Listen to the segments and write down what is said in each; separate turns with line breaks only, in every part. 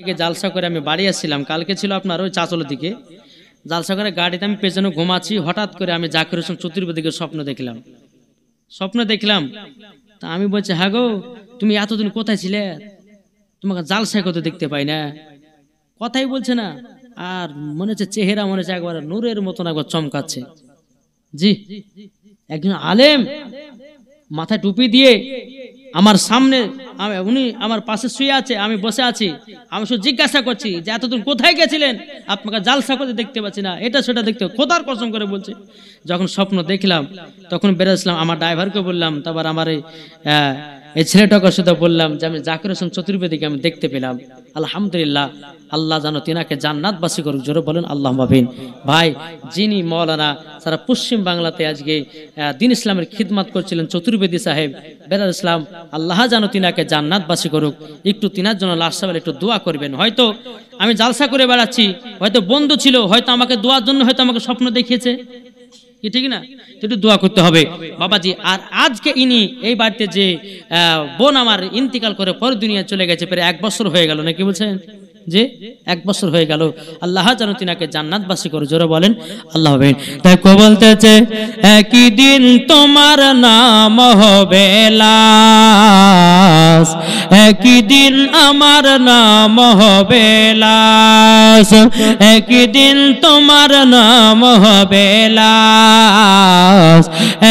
থেকে জালসা করে আমি বাড়ি আসছিলাম, কালকে ছিল আপনার ওই চাচলের দিকে, জালসা করে গাড়িতে আমি পেছনে ঘুমাচ্ছি, হঠাৎ করে আমি জাকির হোসেন চতুর্বেদীকে স্বপ্ন দেখলাম। তা আমি বলছি, হ্যাঁ গো তুমি এতদিন কোথায় ছিলে, তোমাকে জালসায় কত দেখতে পাই না, কথাই বলছে না, আর মনে হচ্ছে চেহারা মনে হচ্ছে একবার নূরের মতন একবার চমকাচ্ছে। জি, একজন আলেম মাথায় টুপি দিয়ে আমার সামনে, উনি আমার পাশে শুয়ে আছে, আমি বসে আছি, আমি শুধু জিজ্ঞাসা করছি যে এতদিন কোথায় গেছিলেন, আপনাকে জালসা করতে দেখতে পাচ্ছি না, এটা সেটা দেখতে, খোদার কসম করে বলছে। যখন স্বপ্ন দেখলাম তখন বেরোছিলাম, আমার ড্রাইভারকে বললাম, তারপর আমার এই ছেলেটাকে সাথে বললাম যে আমি জাকির হোসেন চতুর্বেদীকে আমি দেখতে পেলাম। আলহামদুলিল্লাহ, আল্লাহ জানো তিনাকে জান্নাতবাসী করুক, জোরে বলেন আল্লাহ মাবিন। ভাই, যিনি মৌলানা সারা পশ্চিম বাংলাতে আজকে দিন ইসলামের খিদমত করছিলেন, চতুর্বেদী সাহেব বেরাদ ইসলাম, আল্লাহ জানো তিনাকে জান্নাতবাসী করুক। একটু তিনার জন্য লাস্ট সবাই একটু দোয়া করবেন। হয়তো আমি জালসা করে বেড়াচ্ছি, হয়তো বন্ধু ছিল, হয়তো আমাকে দোয়ার জন্য হয়তো আমাকে স্বপ্ন দেখিয়েছে, ঠিক না, একটু দোয়া করতে হবে বাবাজি। আর আজকে ইনি এই বাড়িতে যে বোন আমার ইন্তিকাল করে পর দুনিয়া চলে গেছে, প্রায় 1 বছর হয়ে গেল, নাকি বলছেন যে 1 বছর হয়ে গেল। আল্লাহ যেন তিনাকে জান্নাতবাসী করে, জোরে বলেন আল্লাহ। দেখো বলতেছে, একই দিন তোমার নাম হবে লাশ, একই দিন আমার নাম হবে লাশ, একই দিন তোমার নাম হবে লাশ,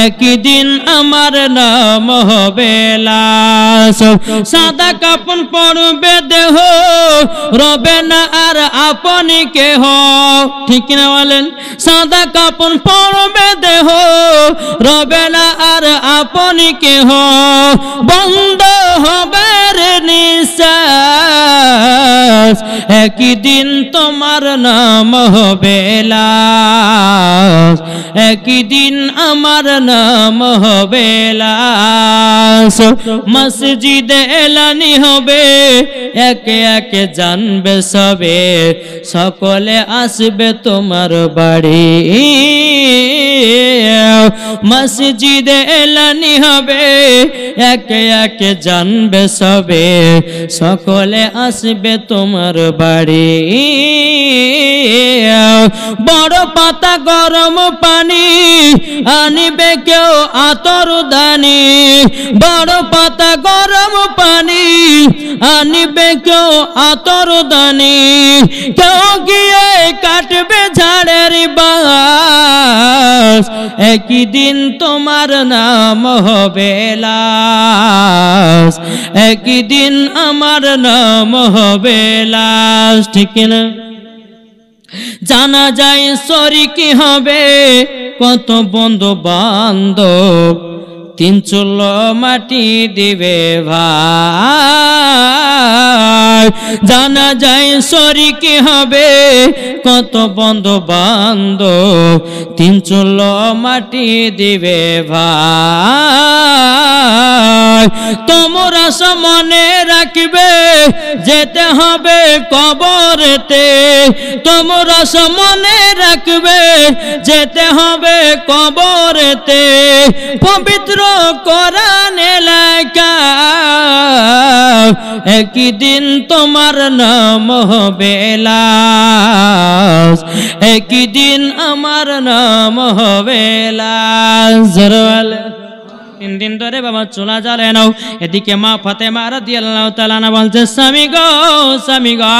একই দিন আমার নাম হবে লাশ। সাদা কাপড় পরবে দেহ, রবে না আর আপনি কেহ, ঠিক না বলেন? সাদা কাপড় পরবে দেহ, রবে না আর আপনি কেহ, বন্ধ হবে রে নিঃশ্বাস, একই দিন তোমার নাম হবে লাশ, একই দিন আমার নাম হবে লাশ। মসজিদে এলানি হবে, একে একে জানবে সবে, সকলে আসবে তোমার বাড়ি। মসজিদে এলানি হবে, একে একে জানবে সবে, সকলে আসবে তোমার বাড়ি। বড় পাতা গরম পানি আনিবে কেউ আতর দানি, বড় পাতা গরম পানি আনিবে কেউ আতর দানি, কেউ গিয়ে কাটবে ঝাড়ের বাস, একই দিন তোমার নাম হবে লাশ, একই দিন আমার নাম হবে লাশ, ঠিক না? জানা যায় শরিকি হবে কত বন্ধু বান্ধব, 3 চুলো মাটি দিবে ভাই। জানা যায় শরিকি হবে কত বন্ধু বান্ধব, 3 চুলো মাটি দিবে ভাই। তোমরা মনে রাখবে যেতে হবে কবরেতে, তোমরা মনে রাখবে যেতে হবে কবরেতে, পবিত্র কোরআনে লেখা, একই দিন তোমার নাম হবে লাশ, একই দিন আমার নাম হবে লাশ। 3 দিন ধরে বাবা চুলা জ্বালে নাও। এদিকে মা ফাতেমা রাদিয়াল্লাহু তাআলা আনহা বলছে, স্বামী গো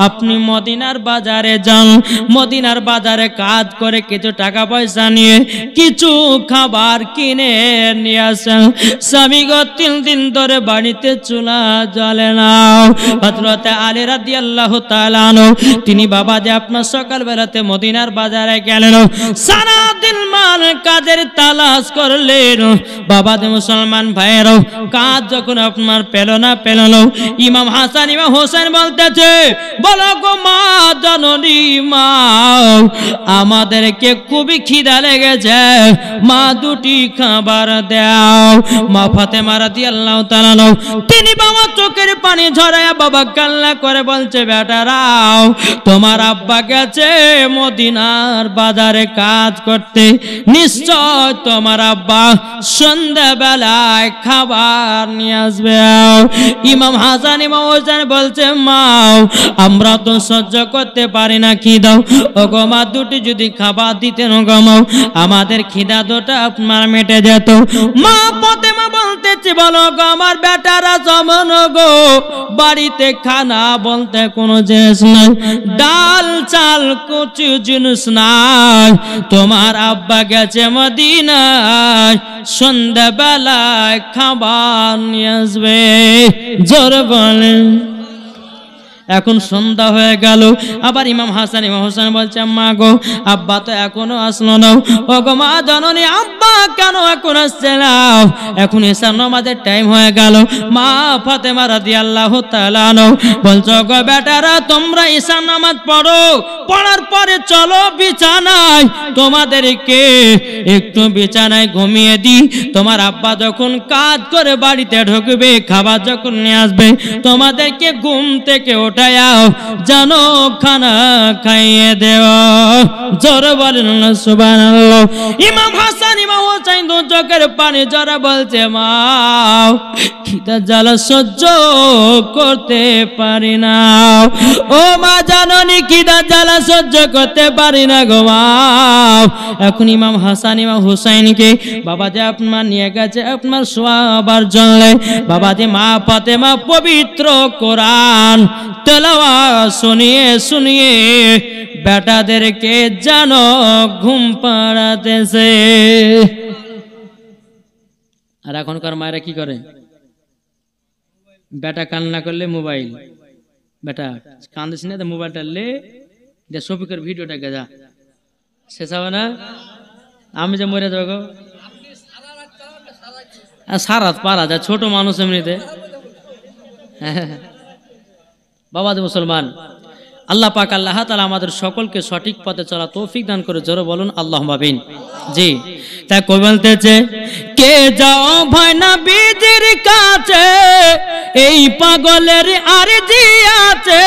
আপনি মদিনার বাজারে যান, মদিনার বাজারে কাজ করে কিছু টাকা পয়সা নিয়ে কিছু খাবার কিনে নিয়ে আসেন। স্বামী গো 3 দিন ধরে বাড়িতে চুলা জ্বালে নাও। হযরত আলী রাদিয়াল্লাহু তাআলা আনহু তিনি বাবা যে আপনার সকাল বেলাতে মদিনার বাজারে গেলেন, সারা দিন মাল কাজের তালাশ করলেন। বাবা দে মুসলমান ভাইয়েরাও, কাজ যখন আপনার পেল না, ইমাম হাসান ইমাম হোসেন বলতেছে, বলো গো মা জননী মা, আমাদেরকে খুবই খিদা লেগেছে, মা 2টি খাবার দাও। মা ফাতেমা রাদিয়াল্লাহু তাআলা আনহা তিনি বাবা চোখের পানি ঝরায়া বাবা কান্না করে বলছে, বেটারাও তোমার আব্বা গেছে মদিনার বাজারে কাজ করতে, নিশ্চয় তোমার আব্বা সন্ধ্যাবেলায় খাবার নিয়ে আসবে। ইমাম হাসান ইমাম হোসেন বলছে মা আমরা তো সহ্য করতে পারি না খিদা, ওগো মা দুটি যদি খাবার দিতেন গো মা আমাদের খিদা দুটো আপনার মেটে যেত। মা ফাতেমা বলতেছে বলো গো আমার বেটারা জমন গো বাড়িতে খানা বলতে কোনো জিনিস নাই, ডাল চাল কিছু জিনিস নাই, তোমার আব্বা গেছে মদিনায় সন্ধ্যাবেলায় খাবার নিয়ে আসবে। জোর বলেন। এখন সন্ধ্যা হয়ে গেল, আবার ইমাম হাসান ইমাম হোসেন বলছে মা গো আব্বা তো এখনো আসলো না। ও গো মা জননী আব্বা কেন এখন আসছে না? এখন এশার নামাজের টাইম হয়ে গেল। মা ফাতেমা রাদিয়াল্লাহু তাআলা বলছো গো বেটারা তোমরা এশার নামাজ পড়ো, পড়ার পরে চলো বিছানায়, তোমাদেরকে একটু বিছানায় ঘুমিয়ে দিই। তোমার আব্বা যখন কাজ করে বাড়িতে ঢুকবে খাবার যখন নিয়ে আসবে তোমাদেরকে ঘুম থেকে উঠায়াও জানো খানা খাইয়ে দেওয়া। জোর বলেন না সুবহানাল্লাহ। ইমাম হাসান ইমাম হোসেন দু চোখের পানি জোরে বলছে মা খিদা জ্বালা সহ্য করতে পারি না। ও মা জাননি খিদা জ্বালা সহ্য করতে পারি না গো মা। এখন ইমাম হাসান ইমাম হোসেনকে বাবাজি আপনার নিয়ে গেছে আপনার শোয়াবার জন্য। বাবাজি মা ফাতেমা পবিত্র কোরআন তেলাওয়াত শুনিয়ে শুনিয়ে বেটাদেরকে জানো ঘুম পাড়াতেছে। আর এখনকার মায়েরা কি করে? বেটা কান্না করলে মোবাইল, বেটা কান্দিস না মোবাইলটা লে শফিকের ভিডিওটা গেজা শেষ হবে না, আমি যে মরে যাবো সারাত পারা যায় ছোট মানুষ এমনিতে। বাবা যে মুসলমান আল্লাহ পাক আল্লাহ তাআলা আমাদের সকলকে সঠিক পথে চলা তৌফিক দান করে। জোরে বলুন আল্লাহুম্মা আমিন। জি তাই কই বলতেছে কে যাও ভাই নবীজির কাছে এই পাগলের আরজি আছে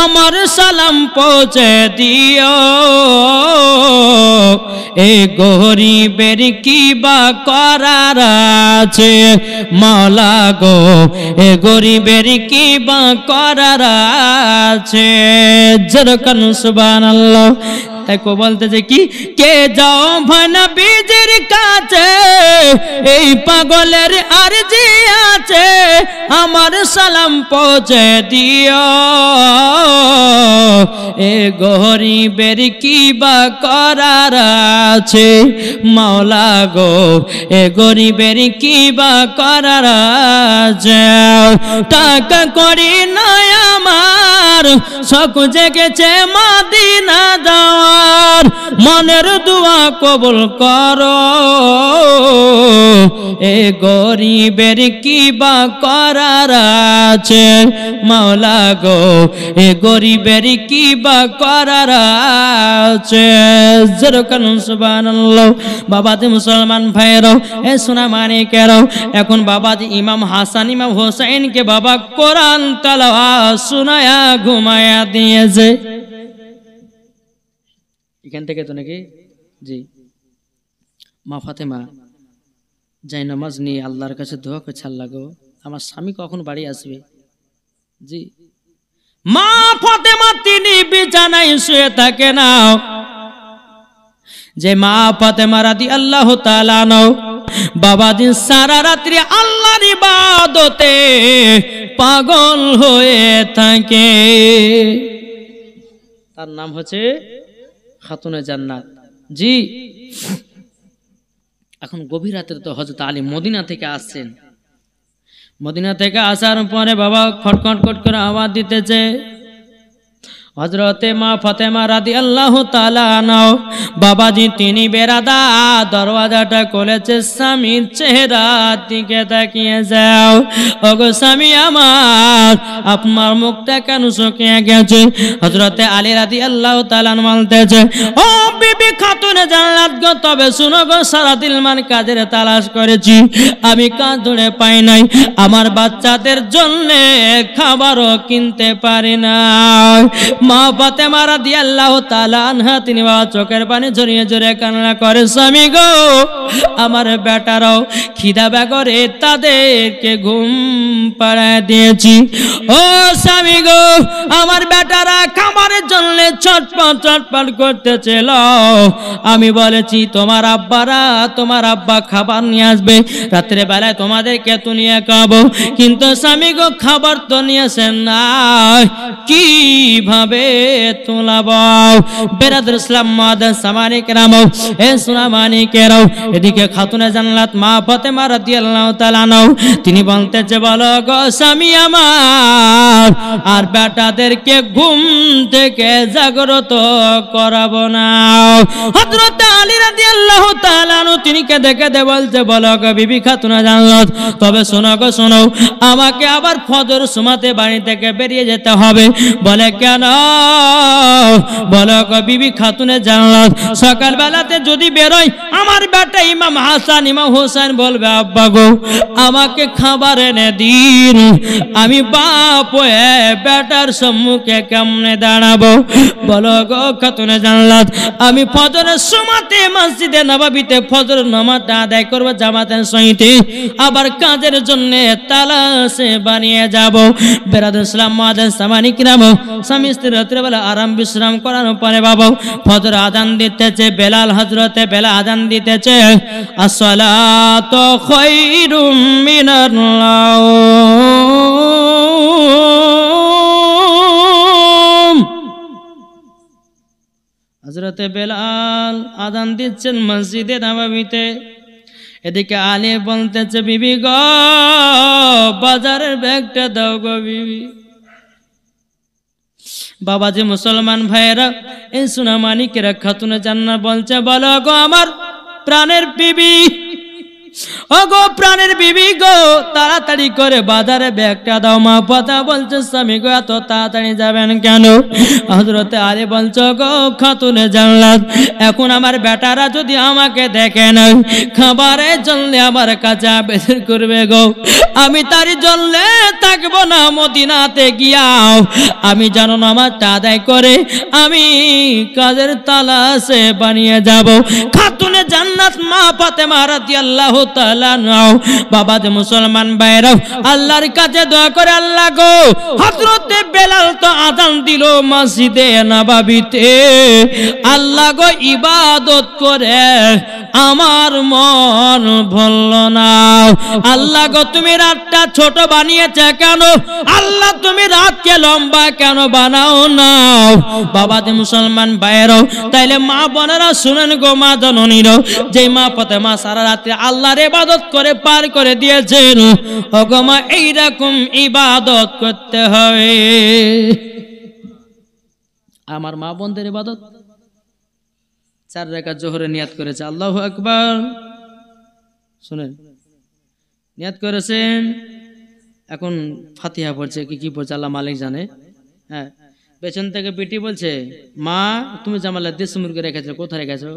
আমার সালাম পৌঁছে দিও, এই গরিবের কি বা করার আছে মাওলা গো, এ গরিবের কি বা করার আছে। যেরকম সুবহানাল্লাহ। তাই কো বলতেছে কি কে যাও ভাই নবীজির কাছে এই পাগলের আরজি আছে আমার সালাম পৌঁছে দিও, এ গরিবের কি বা করার আছে মাওলা গো, এ গরিবের কি বা করার আছে। টাকা করি নাই আমার শখ জেগেছে মদিনা যাওয়ার, মনের দোয়া কবুল করো, এ গরিবের কি বা করার আছে মাওলা গো, এ গরিবের কি বা করার আছে। যেরকম সুবহানাল্লাহ। বাবাজি মুসলমান ভাইয়েরাও এ সোনা মানিকেরাও এখন বাবাজি ইমাম হাসান ইমাম হোসেনকে বাবা কোরআন তেলাওয়াত শোনায়া ঘুমায়া দিয়েছে। এখান থেকে তো নাকি জি মা ফাতেমা যাই নামাজ নিয়ে আল্লাহর কাছে দোয়া করছে আল্লাহ গো আমার স্বামী কখন বাড়ি আসবে। জি মা ফাতেমা তিনি বিছানায় শুয়ে থাকে না, যে মা ফাতেমা রাদিয়াল্লাহু তাআলা নাও বাবাজি সারা রাত্রি আল্লাহর ইবাদতে পাগল হয়ে থাকে। তার নাম হচ্ছে খাতুনে জান্নাত। জি এখন গভীর রাতে তো হযরত আলী মদিনা থেকে আসছেন, মদিনা থেকে আসার পরে বাবা খটখট খট করে আওয়াজ দিতেছে। হযরতে মা ফাতেমা রাদিয়াল্লাহু তাআলা আনহা বাবাজি তিনি বেরাদা দরওয়াজাটা খুলেছে, স্বামীর চেহারার দিকে তাকিয়ে যাও, ওগো স্বামী আমার আপনার মুখটা কেন শুকিয়ে গেছে। হযরতে আলী রাদিয়াল্লাহু তাআলা বলতেছে ও বিবি খাতুনে জান্নাত গো তবে শুনো গো সারাদিন মান কাজের তালাশ করেছি আমি কাজ ধরে পাই নাই, আমার বাচ্চাদের জন্য খাবারও কিনতে পারি না। মা ফাতেমা রাদিয়াল্লাহু তাআলা আনহা তিনি বাবা চোখের পানি ঝরিয়ে ঝরিয়ে কান্না করে, স্বামী গো আমার বেটারাও খিদা বেগরে তাদেরকে ঘুম পাড়ায় দিয়েছি। ও স্বামী গো আমার বেটারা খাবারের জন্য ছটপট করতেছিল, আমি বলেছি তোমার আব্বা খাবার নিয়ে আসবে, রাত্রে বেলায় তোমাদেরকে তো নিয়ে খাবো, কিন্তু স্বামী গো খাবার তো নিয়েছেন না, কিভাবে তোলাব? বেরাদর ইসলাম মাদান সামানি কেরামও এ সুনামানি কেরাও, এদিকে খাতুনে জান্নাত মা ফাতেমা রাদিয়াল্লাহু তাআলা আনহা তিনি বলতেছে, বলো গো স্বামী আমার আর বেটাদেরকে ঘুম থেকে জাগ্রত করাবো না। হযরত আলী রাদিয়াল্লাহু তাআলা আনহু তিনি কেঁদে কেঁদে বলছে, বলো গো বিবি খাতুনে জান্নাত, তবে শোনো গো শোনো, আমাকে আবার ফজর সময়তে বাড়ি থেকে বেরিয়ে যেতে হবে। বলে কেন? বলো গো বিবি খাতুনে জান্নাত, সকাল বেলাতে যদি বেরোই আমার বেটা ইমাম হাসান ইমাম হোসেন বলবে, আব্বা গো আমাকে খাবার এনে দিন, আমি বাপ হয়ে বেটার সম্মুখে কেমনে দাঁড়াবো? বলো গো খাতুনে জান্নাত, আমি ফজরের সময়তে মসজিদে নববীতে ফজর নামাজটা আদায় করবো জামাতের সহিতে, আবার কাজের জন্য তালাশে বানিয়ে যাব। বেরাদর ইসলাম মাদান সামানি কিরাম, স্বামী স্ত্রী রাত্রে বেলা আরাম বিশ্রাম করানোর পরে বাবা ফজর আজান দিতেছে, বেলাল হযরতে বেলাল আজান দিতেছে, আসসালাতু খায়রুম মিনাল নাওম। হযরতে বেলাল আজান দিচ্ছেন মসজিদে নববীতে, এদিকে আলী বলতেছে, বিবি গো বাজারের ব্যাগটা দাও গো বিবি। বাবাজি মুসলমান ভাইয়েরা এই সুনামানিকেরা খাতুনে জান্নাত বলছে, বলো গো আমার প্রাণের বিবি, ও গো প্রাণের বিবি গো তাড়াতাড়ি করে বাজারে ব্যাগটা দাও। মা ফাতেমা বলছে, স্বামী গো এত তাড়াতাড়ি যাবেন কেন? হযরতে আলী বলছে, গো খাতুনে জান্নাত, এখন আমার বেটারা যদি আমাকে দেখে না খাবারের জন্য আমার কাছে আবেদন করবে গো, আমি তারই জন্য থাকবো না, মদিনাতে গিয়াও আমি জানো নামাজটা আদায় করে আমি কাজের তালাশে বানিয়ে যাব। খাতুনে জান্নাত মা ফাতেমা রাদিয়াল্লাহু তাআলা নাও। বাবা যে মুসলমান ভাইরা আল্লাহর কাছে দোয়া করে, আল্লাহ গো হযরতে বেলাল তো আযান দিল মসজিদে নববীতে, আল্লাহ গো ইবাদত করে আমার মন ভরল না, আল্লাহ গো তুমি রাতটা ছোট বানিয়েছে কেন? আল্লাহ তুমি রাতকে লম্বা কেন বানাও না? বাবা যে মুসলমান ভাইরা তাইলে মা বোনেরা শুনেন গো, মা জননীরা, যে মা ফাতেমা সারা রাতে আল্লাহর ইবাদত করে পার করে দিয়েছেন, ওগো মা এইরকম ইবাদত করতে হবে। আমার মা বোনদের ইবাদত 4 রাকাত জোহরে নিয়াত করেছে, আল্লাহু আকবার, শুনেন নিয়াত করেছেন, এখন ফাতিহা পড়ছে, কি পড়ছে আল্লাহ মালিক জানে। হ্যাঁ, পেছন থেকে পিটি বলছে, মা তুমি জামালের দেশ মুরগি রেখেছো, কোথায় রেখেছো?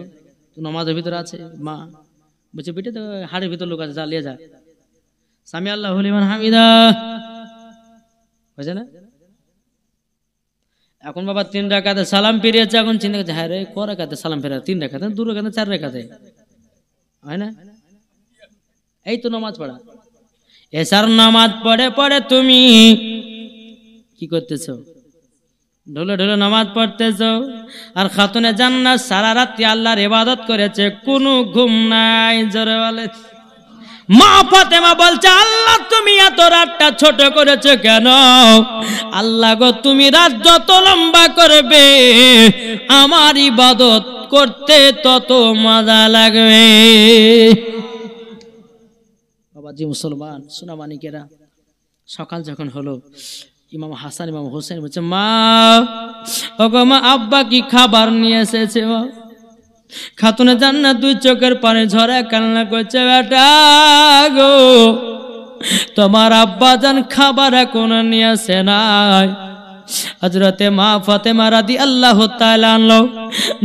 তো নামাজের ভিতরে আছে। মা বলছে, পিঠে তো হাড়ের ভিতর লোক আছে, জ্বালিয়ে যা। সামি আল্লাহু লিমান হামিদা হয়েছে না? এখন বাবা 3 রাকাতে সালাম ফিরিয়েছে, এখন চিন্তা করছে, হ্যাঁ রে ক রাকাতে সালাম ফেরা, 3 রাকাতে 2 রাকাতে 4 রাকাতে হয় না? এই তো নামাজ পড়া। এসার নামাজ পড়ে পড়ে তুমি কি করতেছো? ঢোলে ঢোলে নামাজ পড়তেছো। আর খাতুনে জান্নাত সারা রাত্রি আল্লাহর ইবাদত করেছে, কোনো ঘুম নাই। জোরে বলে মা ফাতেমা বলছে, আল্লাহ তুমি এত রাতটা ছোট করেছো কেন? আল্লাহ গো তুমি রাত যত লম্বা করবে আমার ইবাদত করতে তত মজা লাগবে। বাবাজি মুসলমান সোনামানিকেরা, সকাল যখন হলো ইমাম হাসান ইমাম হোসেন বলছে, মা ওগো মা আব্বা কি খাবার নিয়ে এসেছে? খাতুনে জান্নাত 2 চোখের পানি ঝরে কান্না করছে, বেটা গো তোমার আব্বা জান খাবার এখন নিয়ে আসে নাই। হযরতে মা ফাতেমা রাদিয়াল্লাহু তাআলা আনহা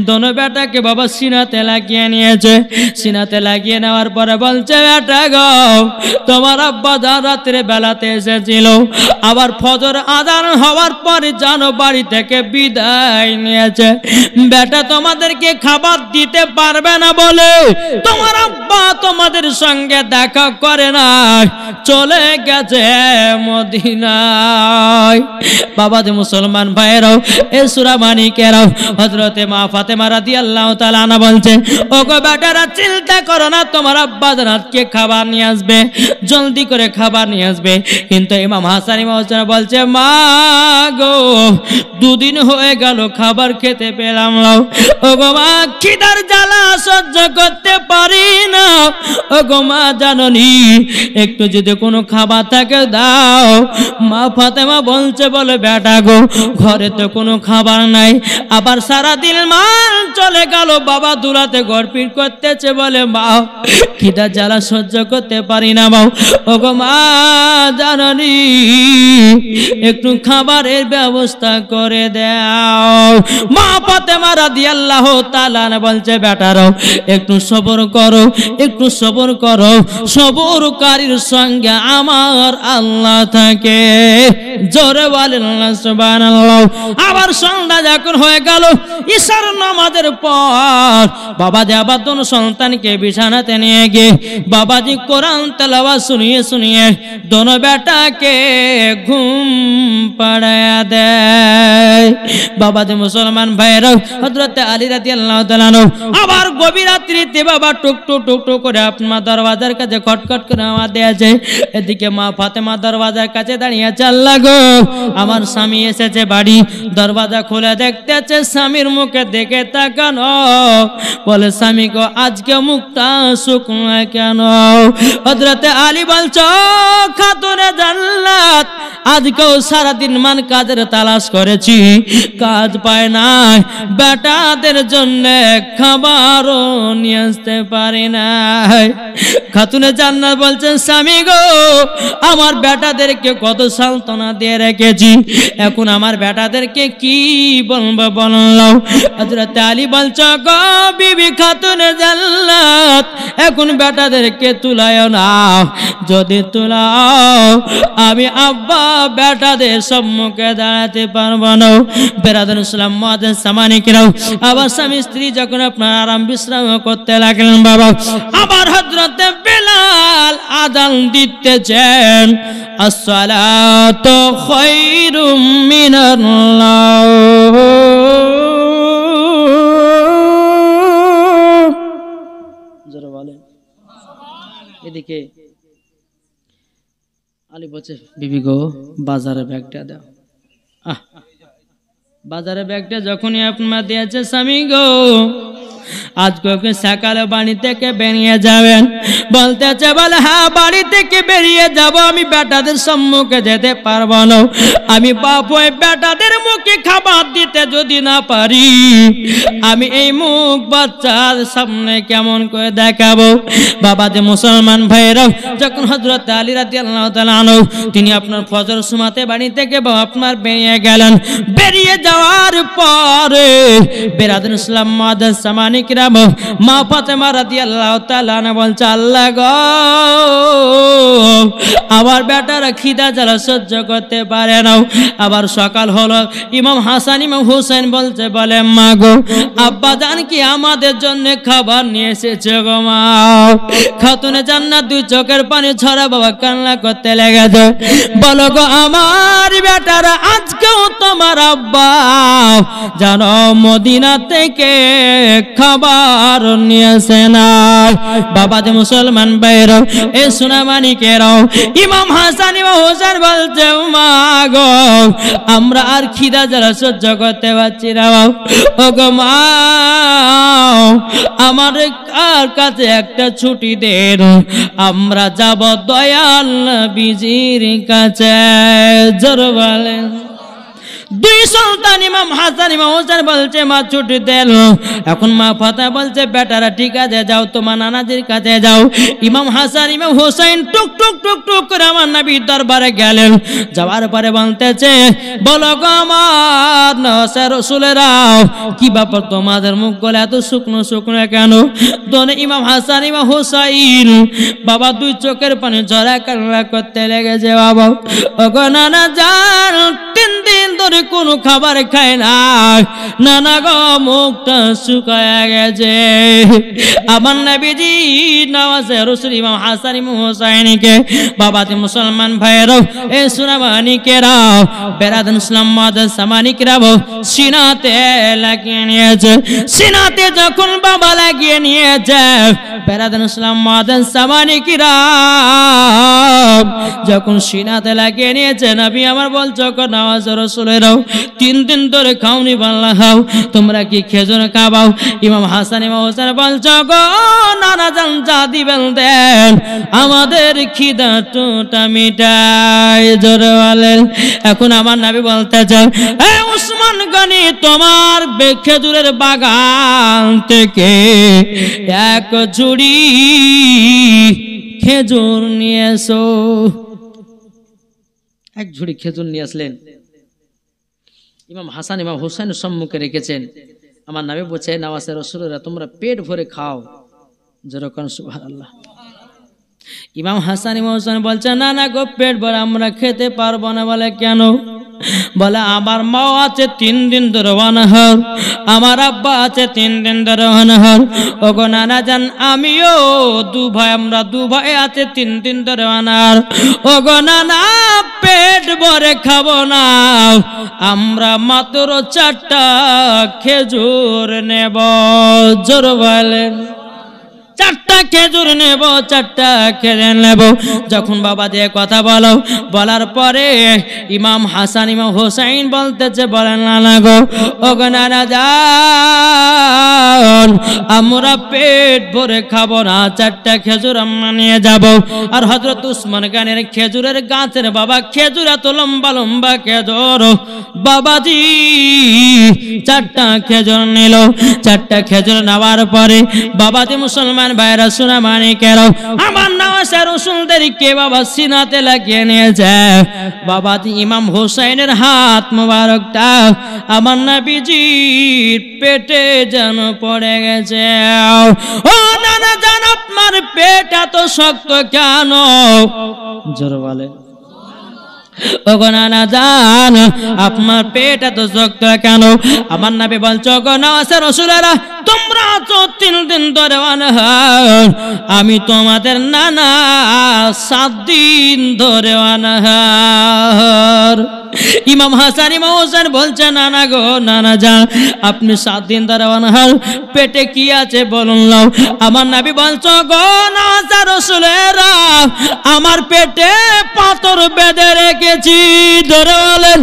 দোনো বেটাকে বাবা সিনাতে লাগিয়ে নিয়েছে। সিনাতে লাগিয়ে নেওয়ার পরে বলছে, বেটা গো তোমার আব্বা যা রাত্রে বেলাতে এসেছিল, আবার ফজর আজান হওয়ার পরে জানো বাড়ি থেকে বিদায় নিয়েছে। বেটা তোমাদেরকে খাবার দিতে পারবে না বলে তোমার আব্বা তোমাদের সঙ্গে দেখা করে না, চলে গেছে মদিনায়। বাবা যে মুসলমান ভাইরাও, এ সূরা মানিকেরাও, হযরতে মা ফাতেমা রাদিয়াল্লাহু তাআলা আনহা বলছে, ওগো বেটারা চিন্তা করো না, তোমার আব্বা রাতকে খাবার নিয়ে আসবে, জলদি করে খাবার নিয়ে আসবে। কিন্তু ইমাম হাসান ইমাম হোসেন বলছে, মা গো দুদিন হয়ে গেল খাবার খেতে পেলাম না, ওগো মা খিদার জ্বালা সহ্য করতে পারি না, ওগো মা জাননি একটু যদি কোনো খাবার থাকে দাও। মা ফাতেমা বলছে, বলে বেটা গো ঘরে তো কোনো খাবার নাই, আবার সারাদিন মান চলে গেল, বাবা দুরাতে গড়পিট করতেছে, বলে মা খিদার জ্বালা সহ্য করতে পারি না মা, ওগো মা জাননি একটু খাবারের ব্যবস্থা করে দাও। মা ফাতেমা রাদিয়াল্লাহু তাআলা বলছে, বেটারাও একটু সবর করো, একটু সবর করো, সবরকারীর সঙ্গে আমার আল্লাহ থাকে। জোরে বলেন সুবহানাল্লাহ। আবার সন্ধ্যা যখন হয়ে গেল, ঈশার নামাজের পর বাবাজি আবার দোনো সন্তানকে বিছানাতে নিয়ে গিয়ে বাবাজি কোরআন তেলাওয়াত শুনিয়ে শুনিয়ে দোনো বেটাকে ঘুম পাড়ায়া দেয়। বাবাজি মুসলমান ভাইরা, হযরতে আলী রাদিয়াল্লাহু তাআলা আবার গভীর রাত্রিতে বাবা টুকটুক টুকটুক করে আপনার দরওয়াজার কাছে খটখট করে আওয়াজ দিয়েছে। এদিকে মা ফাতেমা দরওয়াজার কাছে দাঁড়িয়ে আছে, আল্লাহ গো আমার স্বামী এসেছে বাড়ি। দরওয়াজা খুলে দেখতেছে, স্বামীর মুখে দেখে তাকানো, বলে স্বামী গো আজকে মুখটা শুকনো কেন? হযরতে আলী বলছ, খাতুনে জান্নাত আজকেও সারাদিন মান কাজের তালাশ করেছি, কাজ পায় না, বেটাদের জন্য খাবারও নিয়ে আসতে পারি না। খাতুনে জান্নাত বলছেন, স্বামী গো আমার বেটাদেরকে কত সান্ত্বনা দিয়ে রেখেছি, এখন আমার বেটাদেরকে কি বলবো বললাম। হযরতে আলী বলছ, গো বিবি খাতুনে জান্নাত এখন বেটাদেরকে তুলায়ও না, যদি তুলাও আমি আব্বা বেটাদের সম্মুখে দাঁড়াতে পারবো না। বেরাদুল ইসলাম মুআজ্জিজ সামানিকরাও, আবার স্বামী স্ত্রী যখন আপনার আরাম বিশ্রাম করতে লাগলেন বাবা, আবার হযরতে বেলাল আযান দিতেছেন, আসসালাতু খায়রুম মিনাল্লাহ। জোরে বলেন। এদিকে আলী বলছে, বিবি গো বাজারে ব্যাগটা দাও। বাজারে ব্যাগটা যখনই আপনার দিয়েছে, স্বামী গো আজকে সকালে বাড়ি থেকে বেরিয়ে যাবেন, বলতেছে, বলে হ্যাঁ বাড়ি থেকে বেরিয়ে যাব, আমি বেটাদের সম্মুখে যেতে পারবো না, আমি বাপ ওই বেটাদের মুখে খাবার দিতে যদি না পারি, আমি এই মুখ বাচ্চার সামনে কেমন করে দেখাবো। বাবা যে মুসলমান ভাইরা, যখন হযরত আলী রাদিয়াল্লাহু তাআলা আনহু তিনি আপনার ফজর সুমাতে বাড়ি থেকে আপনার বেরিয়ে গেলেন। বেরিয়ে যাওয়ার পরে বেরাদুল ইসলাম মুআজ্জিজ সামানিকরাম, মা ফাতেমা রাদিয়াল্লাহু তাআলা আনহা বলছে, আল্লাহ গো আমার বেটারা খিদা জ্বালা সহ্য করতে পারে না। আবার সকাল হলো, ইমাম হাসান ইমাম হোসেন বলছে, বলে মা গো আব্বা জান কি আমাদের জন্য খাবার নিয়ে এসেছে গো মা। খাতুনে জান্নাত দুই চোখের পানি ছড়া বাবা কান্না করতে লেগেছে, বলো গো আমার বেটারা আজকেও তোমার আব্বা জানো মদিনা থেকে খাবার নিয়ে আসে না। বাবা যে মুসলমান ভাইরা, এ সোনা মানিকেরাও, ইমাম হাসান ইমাম হোসেন বলছে, মা গো আমরা আর খিদা জ্বালা সহ্য করতে পারছি না, ও গো মা আমার আর কাছে একটা ছুটি দেন, আমরা যাব দয়াল নবীজির কাছে। জোরে বলেন দুই সুলতান ইমাম হাসান ইমাম হোসেন বলছে মা ছুটি দেন। এখন মা ফাতেমা বলছে বেটারা ঠিক আছে যাও তোমার নানাজির কাছে যাও। ইমাম হাসান ইমাম হোসেন টুক টুক টুক টুক করে আমার নবীর দরবারে গেলেন। যাওয়ার পরে বলতেছে বলো গো আমার নওয়াজের রাসূলেরা কি ব্যাপার তোমাদের মুখ গলা এত শুকনো শুকনো কেন? দোনে ইমাম হাসান ইমাম হোসেন বাবা দুই চোখের পানি ঝরা কান্না করতে লেগেছে। বাবা ওগো নানা জান 3 দিন ধরে কোনো খাবার খায় না, নানা গো মুখটা শুকায় গেছে। আমার নবীজি নওয়াজে রাসূল ইমাম হাসান ইমাম হোসেনকে বাবাতে মুসলমান ভাইয়েরাও এ সুনামানিকেরা বেরাদান ইসলাম মাদার সামানিকেরা সিনাতে লাগিয়ে নিয়েছে। সিনাতে যখন বাবা লাগিয়ে নিয়েছে বেরাদান ইসলাম মাদার সামানিকেরা যখন সিনাতে লাগিয়ে নিয়েছে নবী আমার বলছো নওয়াজে রাসূলেরাও 3 দিন ধরে খাওনি বাংলা খাও, তোমরা কি খেজুর খাবাও? ইমাম হাসান ইমাম হোসেন বলছো গো নানা জান যা দিবেন দেন, আমাদের খিদাটা মিটাই জোরে বলেন। এখন আমার নবী বলতেছে এ উসমান গনি তোমার খেজুরের বাগান থেকে 1 ঝুড়ি খেজুর নিয়ে এসো। 1 ঝুড়ি খেজুর নিয়ে আসলেন। ইমাম হাসান ইমাম হোসেনের সম্মুখে রেখেছেন। আমার নবী বলছে নওয়াজে রাসূলেরা তোমরা পেট ভরে খাও, যেরকম সুবহানাল্লাহ। ইমাম হাসান ইমাম হোসেন বলছে না না গো পেট ভরে আমরা খেতে পারবো না। বলে কেন? বলে আমার মা আছে 3 দিন ধরে অনাহার, আমার আব্বা আছে 3 দিন ধরে অনাহার। ওগো নানা জান আমিও 2 ভাই, আমরা 2 ভাই আছে 3 দিন ধরে অনাহার। ওগো নানা পেট ভরে খাবো না, আমরা মাত্র 4টা খেজুর নেব। জোর বলেন 4টা খেজুর নেব, 4টা খেজুর নেব। যখন বাবা দিয়ে কথা বলো, বলার পরে ইমাম হাসান ইমাম হোসেন বলতেছে বলেন না গো ওগো নানা জান আমরা পেট ভরে খাবো না, 4টা খেজুর আমরা নিয়ে যাব। আর হযরত উসমান গানের খেজুরের গাছের বাবা খেজুর এত লম্বা লম্বা খেজুর, বাবাজি 4টা খেজুর নিল। 4টা খেজুর নেওয়ার পরে বাবাজি মুসলমান ভাইরা সুনামানিকেরা আমার নওয়াজে রাসূলদেরকে বাবা সিনাতে লাগিয়ে নিয়েছে। বাবাজি ইমাম হোসেনের হাত মোবারকটা আমার নবীজির পেটে যেন পড়ে গেছে। ও নানা জান আপনার পেট এত শক্ত কেন? জোরে বলে ওগো নানা জান আপনার পেট এত শক্ত কেন? আমার নবী বলছো গো নওয়াজে রাসূলেরা তোমরা তো 3 দিন ধরে অনাহার, আমি তোমাদের নানা 7 দিন ধরে অনাহার। ইমাম হাসান ইমাম হোসেন বলছে নানা গো নানা জান আপনি 7 দিন ধরে অনাহার, পেটে কি আছে বলুন নাও। আমার নবী বলছো গো নওয়াজে রাসূলেরা আমার পেটে পাথর বেঁধে রেখেছি। ধরে বলেন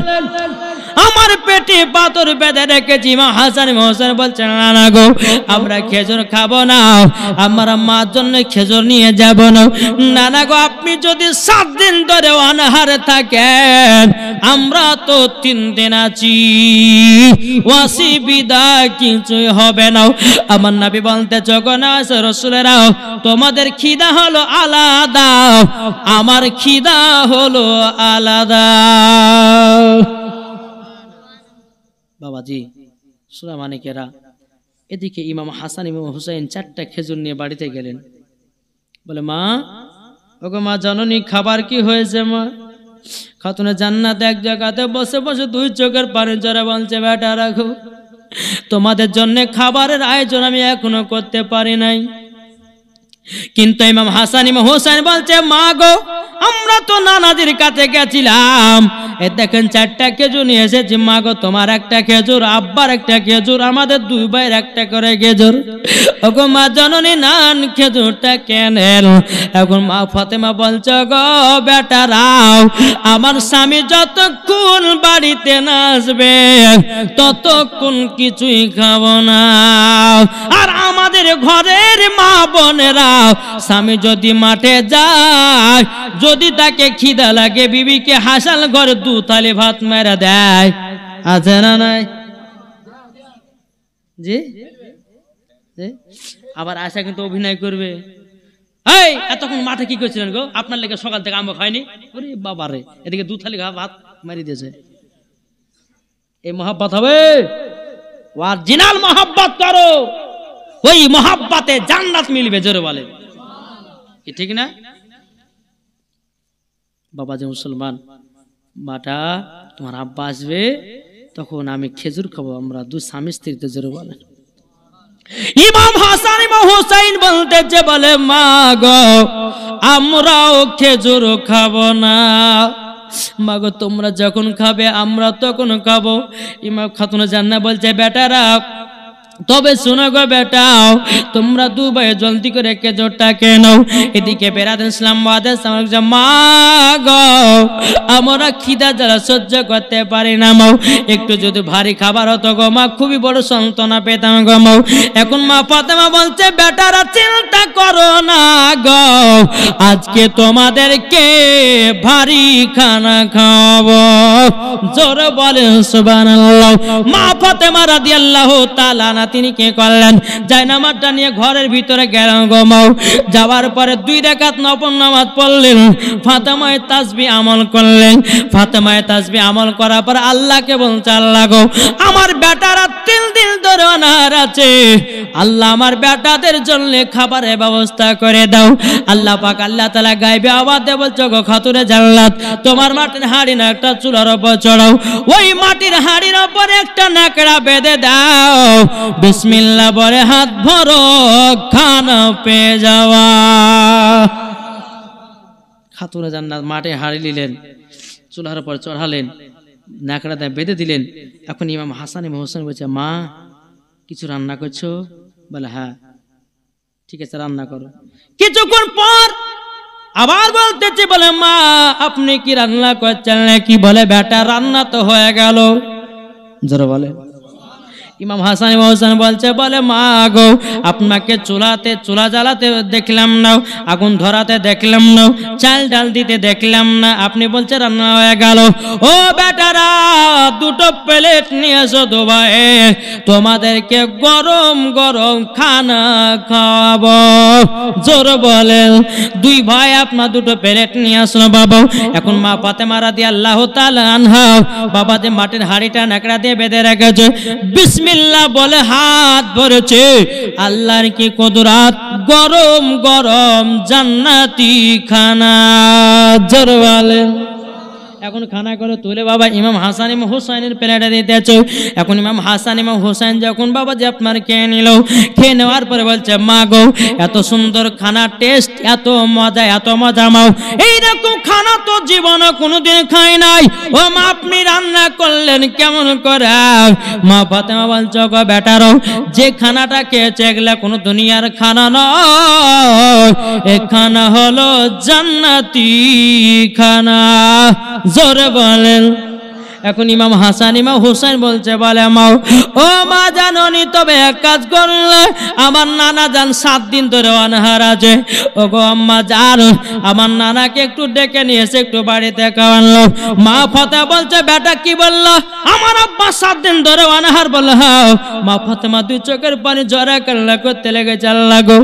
আমার পেটে পাথর বেঁধে রেখেছি। ইমাম হাসান ইমাম হোসেন বলছেন না গো আমরা খেজুর খাবো না, আমরা মার জন্য খেজুর নিয়ে যাব না। নানা গো আপনি যদি 7 দিন ধরে অনাহারে থাকেন, আমরা তো 3 দিন আছি, অসুবিধা কিছুই হবে না। আমার নবী বলতে নওয়াজে রাসূলেরা তোমাদের খিদা হলো আলাদা, আমার খিদা হলো আলাদা। বাবাজি সুনামানিকেরা এদিকে ইমাম হাসান ইমাম হোসেন 4টা খেজুর নিয়ে বাড়িতে গেলেন। বলে মা ওগো মা জননী খাবার কি হয়েছে? মা খাতুনে জান্নাত এক জায়গাতে বসে বসে 2 চোখের পানি ঝরে বলছে বেটা রাখো তোমাদের জন্য খাবারের আয়োজন আমি এখনো করতে পারি নাই। কিন্তু ইমাম হাসান ইমাম হোসেন বলছে মা গো আমরা তো নানাজির কাছে গেছিলাম, এ দেখেন 4টা খেজুর নিয়ে এসেছি। মা গো তোমার একটা খেজুর, আব্বার একটা খেজুর, আমাদের 2 ভাইয়ের একটা করে খেজুর। ওগো মা জননী নান খেজুরটা কেনেন? এখন মা ফাতেমা বলছো গো বেটারাও আমার স্বামী যতক্ষণ বাড়িতে না আসবে ততক্ষণ কিছুই খাবো না। আর আমাদের ঘরের মা বোনেরা স্বামী যদি মাঠে যায়, যদি তাকে খিদা লাগে বিবিকে হাসাল ঘরে 2 থালি ভাত মেরে দেয়, আছে না নাই? জি, আবার আশা কিন্তু অভিনয় করবে। এই এতক্ষণ মাঠে কি করছিলেন গো? আপনার লেগে সকাল থেকে আম্ব খায়নি? ওরে বাবা রে, এদিকে দু থালি ভাত মারি দিয়েছে। এই মহাব্বত হবে? অরিজিনাল মহাব্বত করো, ওই মহাব্বতে জান্নাত মিলবে। জোরে বলেন কি ঠিক না? বাবা যে মুসলমান, বাটা তোমার আব্বা আসবে, তখন আমি খেজুর খাবো, আমরা দু স্বামী স্ত্রীতে। জোরে বলেন। ইমাম হাসান ইমাম হুসাইন বলতেছে, বলে মা গো আমরাও খেজুর খাবো না। মা গো তোমরা যখন খাবে আমরা তখন খাবো। ইমাম খাতুনে জান্নাত বলছে, বেটারা তবে শোনো গো বেটাও, তোমরা দু ভাই জলদি করে খেজুরটা কেনো। এদিকে বেরাতেন ইসলাম মা গো আমরা খিদা যারা সহ্য করতে পারি না মাও, একটু যদি ভারী খাবার হতো গো মা খুবই বড় সান্ত্বনা পেতাম গো মাও। এখন মা ফাতেমা বলছে, বেটারা চিন্তা করো না গো, আজকে তোমাদেরকে ভারী খানা খাওয়াবো। জোরে বলেন সুবহানাল্লাহ। মা ফাতেমা রাদিয়াল্লাহু তাআলা তিনি কে করলেন, জায়নামাজটা নিয়ে ঘরের ভিতরে গেলেন গো মাও। যাওয়ার পরে 2 রাকাত নফল নামাজ পড়লেন, ফাতেমায়ে তাসবিহ আমল করলেন। ফাতেমায়ে তাসবিহ আমল করার পর আল্লাহকে বলছে, আল্লাহ গো আমার বেটারা 3 দিন ধরে অনাহার আছে, আল্লাহ আমার বেটাদের জন্য খাবারের ব্যবস্থা করে দাও। আল্লাহ পাক আল্লাহ তাআলা গায়বে আওয়াজে বলছে, গো খাতুনে জান্নাত তোমার মাটির হাঁড়ি না একটা চুলার উপর চড়াও, ওই মাটির হাঁড়ির উপর একটা নাকড়া বেঁধে দাও, বিসমিল্লাহ বলে হাত ভরো খানা পেয়ে যাওয়া। খাতুনে জান্নাত মাঠে হাঁড়ি নিলেন, চুলার উপর চড়ালেন, নাকড়াতে বেঁধে দিলেন। এখন ইমাম হাসান ইমাম হোসেন বলছে, মা কিছু রান্না করছো? বলে হ্যাঁ। ঠিক আছে রান্না করো। কিছুক্ষণ পর আবার বলতেছে, বলে মা আপনি কি রান্না করছেন নাকি? বলে বেটা রান্না তো হয়ে গেল। জোরে বলে। ইমাম হাসান ইমাম হোসেন বলছে, বলে মা গো আপনাকে চুলা জ্বালাতে দেখলাম না, আগুন ধরাতে দেখলাম না, চাল ডাল দিতে দেখলাম না, আপনি বলছে রান্না হয়ে গেল। ও বেটারা 2টো প্লেট নিয়ে এসো তো ভাই, তোমাদেরকে গরম গরম খানা খাওয়াবো। জোরে বলেন। 2 ভাই আপনার 2টো প্লেট নিয়ে আসলো বাবা। এখন মা ফাতেমা রাদিয়াল্লাহু তাআলা আনহা বাবা যে মাটির হাঁড়িটা নাকড়া দিয়ে বেঁধে রেখেছে, বিসমিল্লাহ বলে হাত ভরেছে। আল্লাহর কি কুদরত, গরম গরম জান্নাতি খানা। জোরে বলেন। এখন খানা করে তুলে বাবা ইমাম হাসান ইমাম হুসাইনের প্লেটে দিতেছে। এখন ইমাম হাসান ইমাম হুসাইন যখন বাবা যে আপনার খেয়ে নিল, খেয়ে নেওয়ার পরে বলছে, মা গো এত সুন্দর খানা টেস্ট, এত মজা মাও, এইরকম খানা তো জীবনে কোনোদিন খাই নাই। ও মা আপনি রান্না করলেন কেমন করে? মা ফাতেমা বলছে, গো বেটারো যে খানাটা খেয়েছে এগুলা কোনো দুনিয়ার খানা নয়, এ খানা হলো জান্নাতি খানা। জোরে বলেন। এখন ইমাম হাসান ইমাম হুসাইন বলছে, বলে মাও ও মা জাননি, তবে এক কাজ করলে আমার নানা যান 7 দিন ধরে অনাহার আছে। ও গো আম্মা জান আমার নানাকে একটু ডেকে নিয়ে এসে একটু বাড়িতে খাওয়ানো। মা ফাতেমা বলছে, বেটা কি বললো? আমার আব্বা 7 দিন ধরে অনাহার। বললো হ্যাঁ। মা ফাতেমা 2 চোখের পানি জড়া কান্না করতে লেগেছে, আল্লাহ গো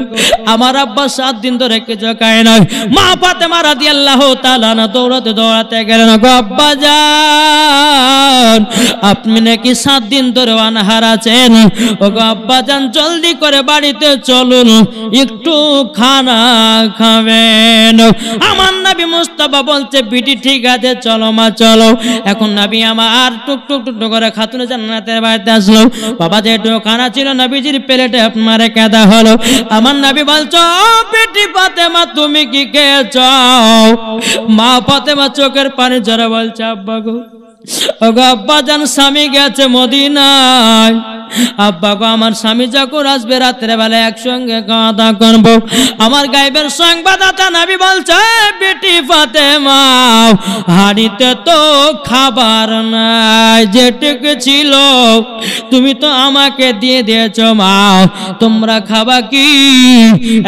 আমার আব্বা 7 দিন ধরে কিছু খায় না। মা ফাতেমা রাদিয়াল্লাহু তাআলা দৌড়াতে দৌড়াতে গেলেন, গো আব্বা জান আপনি নাকি 7 দিন ধরে অনাহার আছেন। ও গো আব্বা জান জলদি করে বাড়িতে চলুন, একটু খানা খাবেন। আমার নবী মুস্তাফা বলছে, বিটি ঠিক আছে চলো মা চলো। এখন নবী আমার টুক টুক টুক করে খাতুনে জান্নাতের বাড়িতে আসলো। বাবা যে একটু খানা ছিল নবীজির প্লেটে আপনার কাদা হলো। আমার নবী বলছো, বিটি ফাতেমা তুমি কি খেয়েছো? মা ফাতেমা চোখের পানি ঝরে বলছে, আব্বা গো ও গো আব্বা জান স্বামী গেছে মদিনায়, আব্বা গো আমার স্বামী যখন আসবে রাত্রে বেলা একসঙ্গে খাওয়া দাওয়া করবো। আমার গায়েবের সংবাদদাতা নবী বলছে বেটি ফাতেমা হাড়িতে তো খাবার নাই, যেটুকু ছিল তুমি তো আমাকে দিয়ে দিয়েছো মা, তোমরা খাবা কি?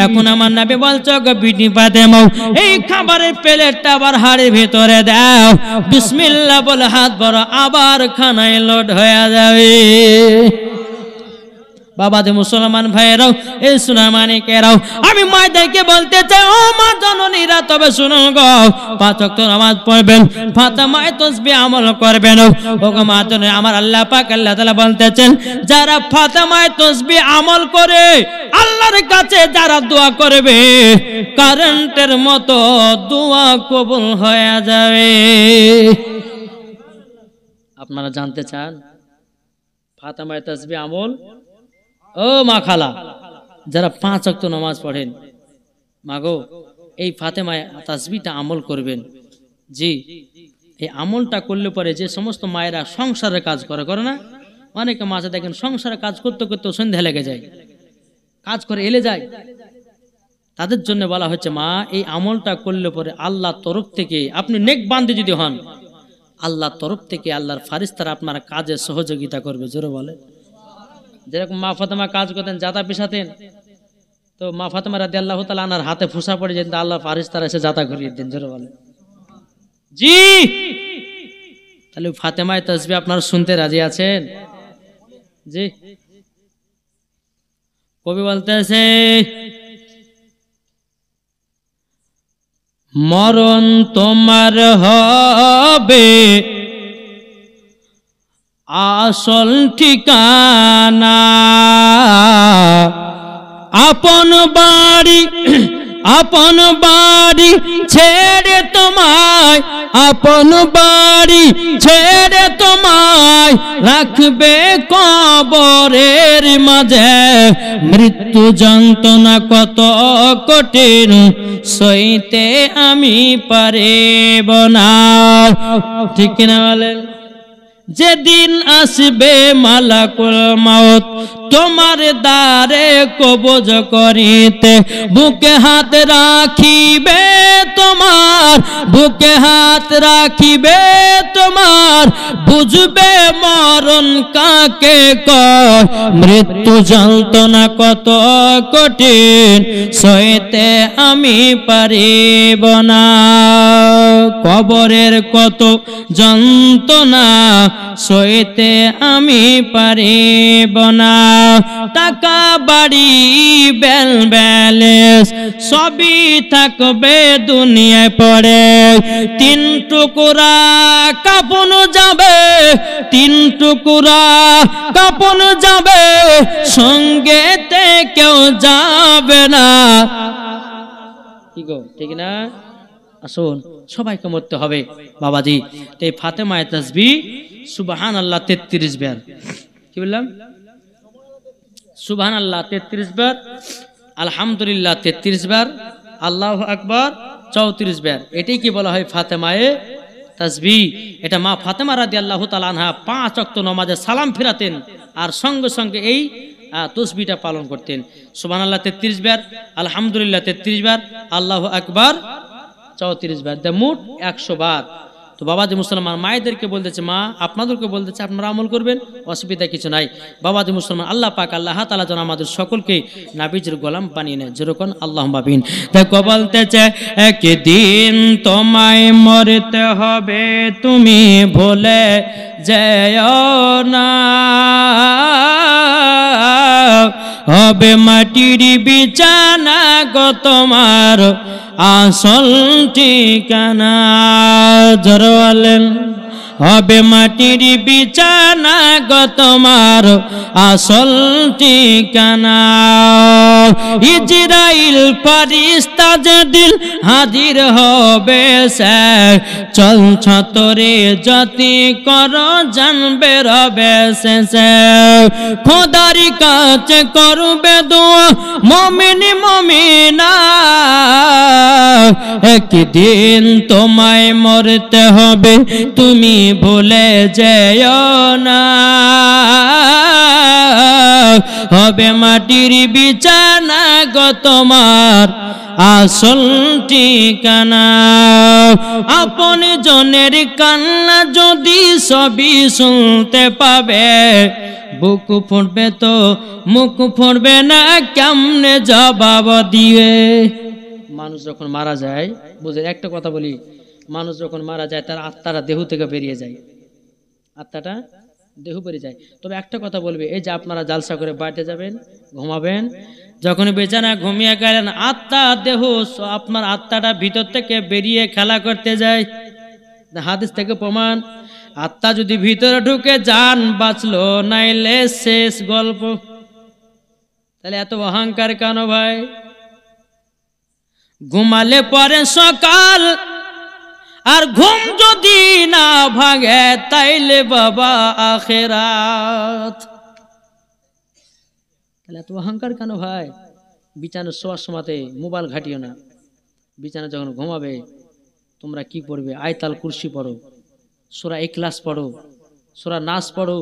এখন আমার নবী বলছো গো বেটি ফাতেমা এই খাবারের প্লেটটা আবার হাড়ির ভিতরে দাও, বিসমিল্লাহ বলে হাত বড় আবার খানায় লোড হয়ে যাবে। বাবা দে মুসলমান ভাইরাও এই সুনামানিকেরাও আমি মায়েদেরকে বলতে চাই ও মা জননীরা তবে শুনুন গো, 5 ওয়াক্ত নামাজ পড়বেন, ফাতেমায়ে তাসবিহ আমল করবেন। ও গো মা জননী আমার আল্লাহ পাক আল্লাহ তাআলা বলতেছেন যারা ফাতেমায়ে তাসবিহ আমল করে আল্লাহর কাছে যারা দোয়া করবে কারেন্টের মতো দোয়া কবুল হয়ে যাবে। আপনারা জানতে চান ফাতেমায়ে তাসবিহ আমল? ও মা খালা যারা 5 ওয়াক্ত নামাজ পড়েন মাগো এই ফাতেমায়ে তাসবিহটা আমল করবেন। জি এই আমলটা করলে পরে যে সমস্ত মায়েরা সংসারের কাজ করে না, অনেকে মাঝে দেখেন সংসারের কাজ করতে করতে সন্ধ্যা লেগে যায়, কাজ করে এলে যায়, তাদের জন্য বলা হচ্ছে মা এই আমলটা করলে পরে আল্লাহর তরফ থেকে আপনি নেক বান্দী যদি হন আল্লাহর তরফ থেকে আল্লাহর ফারিস্তারা আপনার কাজে সহযোগিতা করবে। জোরে বলে যেরকম মা ফাতেমা কাজ করতেন জাতা পিছাতেন, তো মা ফাতেমা রাদিয়াল্লাহু তাআলা আনহার হাতে ফুসা পড়ে যেত, আল্লাহর ফারিস্তারা এসে জাতা ঘুরিয়ে দেন। জোরে বলে জি। তাহলে ফাতেমায়ে তাসবিহ আপনারা শুনতে রাজি আছেন? জি। কবি বলতেছে মরণ তোমার হবে আসল ঠিকানা, আপন বাড়ি ছেড়ে তোমায়, আপন বাড়ি ছেড়ে তোমায় রাখবে কবরের মাঝে, মৃত্যু যন্ত্রণা কত কঠিন সইতে আমি পারিব না। ঠিক না বলেন? যেদিন আসবে মালাকুল মউত তোমার দ্বারে কবজ করিতে, বুকে হাত রাখিবে তোমার, বুকে হাত রাখিবে তোমার, বুঝবে মরণ কাকে কয়, মৃত্যু যন্ত্রণা কত কঠিন সইতে আমি পারিব না, কবরের কত যন্ত্রণা সইতে আমি পারিব না, টাকা বাড়ি ব্যালেন্স সবই থাকবে দুনিয়ায় পড়ে, 3 টুকরা কাপন যাবে, 3 টুকরা কাপন যাবে, সঙ্গেতে কেউ যাবে না। কি গো ঠিক না? আসুন সবাইকে মরতে হবে বাবাজি। এই ফাতেমায়ে তাসবিহ সুবহানাল্লাহ 33 বার, কি বললাম? সুবহানাল্লাহ 33 বার, আলহামদুলিল্লাহ 33 বার, আল্লাহু আকবার 34 বার। এটাই কি বলা হয় ফাতেমায়ে তাসবিহ। এটা মা ফাতেমা রাদিয়াল্লাহু তাআলা আনহা 5 ওয়াক্ত নামাজে সালাম ফিরাতেন আর সঙ্গে সঙ্গে এই তাসবিহটা পালন করতেন। সুবহানাল্লাহ 33 বার, আলহামদুলিল্লাহ 33 বার, আল্লাহু আকবার 34 বার, মোট 100 বার। তো বাবাজি মুসলমান মায়েদেরকে বলতেছে মা আপনাদেরকে বলতেছে আপনারা আমল করবেন, অসুবিধা কিছু নাই। বাবাজি মুসলমান আল্লাহ পাক আল্লাহ তাআলা যেন আমাদের সকলকে নবীজির গোলাম বানিয়ে নেয়। যেরকম আল্লাহুম্মা আমিন। দেখো বলতেছে একদিন তোমায় মরতে হবে তুমি ভুলে যেও না, হবে মাটির বিছানা গো তোমার আসল ঠিকানা। জোরে বলেন হবে মাটির বিছানা গো তোমার আসল ঠিকানা। ইজরাইল ফেরেশতা যেদিন হাজির হবে সে, চল ছতরে যতি কর জানবে রবে সে, খোদার কাছে করবে দোয়া মুমিন মুমিনা, একদিন তোমায় মরতে হবে তুমি ভুলে যেও না, হবে মাটির বিছানা গো তোমার আসল ঠিকানা। আপনি জনের কান্না যদি সবই শুনতে পাবে, বুক ফুটবে তো মুখ ফুটবে না, কেমনে জবাব দিবে। মানুষ যখন মারা যায়, বুঝলেন, একটা কথা বলি, মানুষ যখন মারা যায় তার আত্মাটা দেহ থেকে বেরিয়ে যায়, আত্মাটা দেহ বেরিয়ে যায়। তবে একটা কথা বলবে, এই যে আপনারা জালসা করে বাড়িতে যাবেন, ঘুমাবেন, যখন বিছানা ঘুমিয়ে গেলেন আত্মা দেহ আপনার আত্মাটা ভিতর থেকে বেরিয়ে খেলা করতে যায়। হাদিস থেকে প্রমাণ, আত্মা যদি ভিতরে ঢুকে যান বাঁচলো, নাইলে শেষ গল্প। তাহলে এত অহংকার কেন ভাই? ঘুমালে পরে সকাল, আর ঘুম যদি না ভাঙে তাইলে বাবা আখেরাত। তাহলে এত অহংকার কেন ভাই? বিছানা শোয়ার সময়তে মোবাইল ঘাটিও না। বিছানা যখন ঘুমাবে তোমরা কি পড়বে? আয়তাল কুরসি পড়ো, সূরা ইখলাস পড়ো, সূরা নাস পড়ো,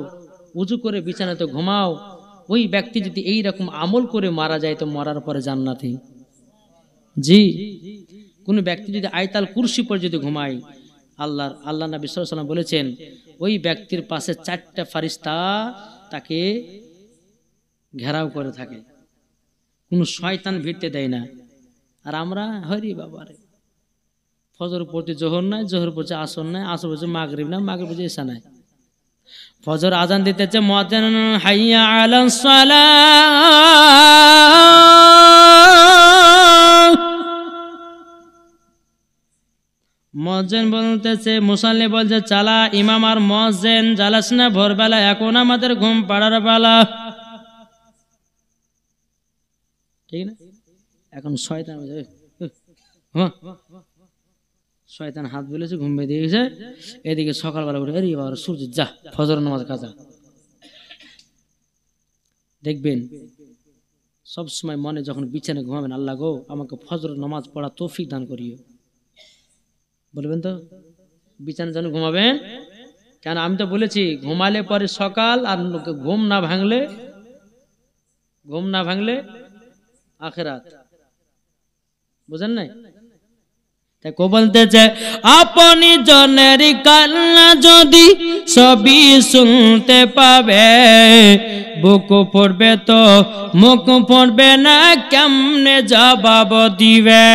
উজু করে বিছানাতে ঘুমাও। ওই ব্যক্তি যদি এই রকম আমল করে মারা যায় তো মরার পরে জান্নাতে। জি, কোন ব্যক্তি যদি আয়তাল কুরসি পড়ে যদি ঘুমায়, আল্লাহ নবী সাল্লাল্লাহু আলাইহি ওয়াসাল্লাম বলেছেন ওই ব্যক্তির পাশে 4টা ফেরেশতা তাকে ঘেরাও করে থাকে, কোন শয়তান ভিড়তে দেয় না। আর আমরা হরি বাবারে, ফজর পড়তে জোহর নাই, জোহর পড়ছে আসর নাই, আসর পড়ছে মাগরিব না, মাগরিব পড়ছে ইশা নাই। ফজর আজান দিতেছে মুয়াজ্জিন হাইয়া আলাস সালাহ, মুয়াজ্জিন বলতেছে, মুসাল্লি বলছে চালা, ইমাম আর মুয়াজ্জিন জালাস না ভোরবেলা, এখন আমাদের ঘুম পাড়ার বেলা। ঠিক না? এখন শয়তান শয়তান হাত বলেছে, ঘুম বেঁধে গেছে, এদিকে সকালবেলা উঠে আরে বাবা সূর্য যা ফজর নামাজ কাজা। দেখবেন সব সময় মনে যখন বিছানায় ঘুমাবেন, আল্লাহ গো আমাকে ফজর নামাজ পড়া তৌফিক দান করিও, বলবেন তো বিছানায় যখন ঘুমাবেন। কেন আমি তো বলেছি ঘুমালে পরে সকাল, আর ঘুম না ভাঙলে আখেরাত। বুঝেন নাই? তাই কো বলতেছে, আপনি জনের কান্না যদি সবই শুনতে পাবে, বুক পড়বে তো মুখ পড়বে না, কেমনে জবাব দিবে।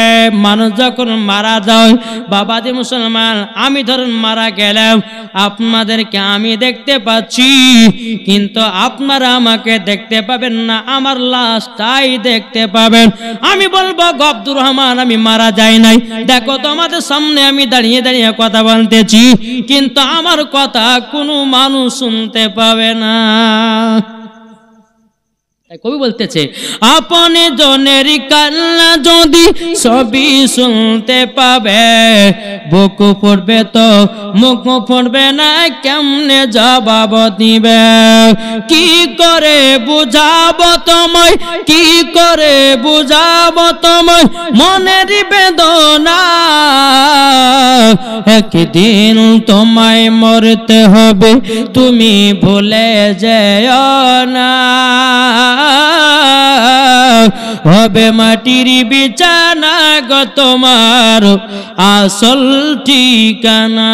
মানুষ যখন মারা যায়, বাবাজি মুসলমান, আমি ধরুন মারা গেলাম, আপনাদেরকে আমি দেখতে পাচ্ছি, কিন্তু আপনারা আমাকে দেখতে পাবেন না, আমার লাশটাই দেখতে পাবেন। আমি বলবো আব্দুর রহমান আমি মারা যাই নাই, দেখো তোমাদের সামনে আমি দাঁড়িয়ে দাঁড়িয়ে কথা বলতেছি, কিন্তু আমার কথা কোনো মানুষ শুনতে পাবে না। কবি বলতেছে, আপনি জনের কান্না যদি সবই শুনতে পাবে, বুক পড়বে তো মুখ পড়বে না, কেমনে জবাব দিবে। কি করে বুঝাবো তোমায়, কি করে বুঝাবো তোমায় মনের বেদনা, একদিন তোমায় মরতে হবে, তুমি ভুলে যেও না। হবে মাটির বিছানা গো তোমার আসল ঠিকানা।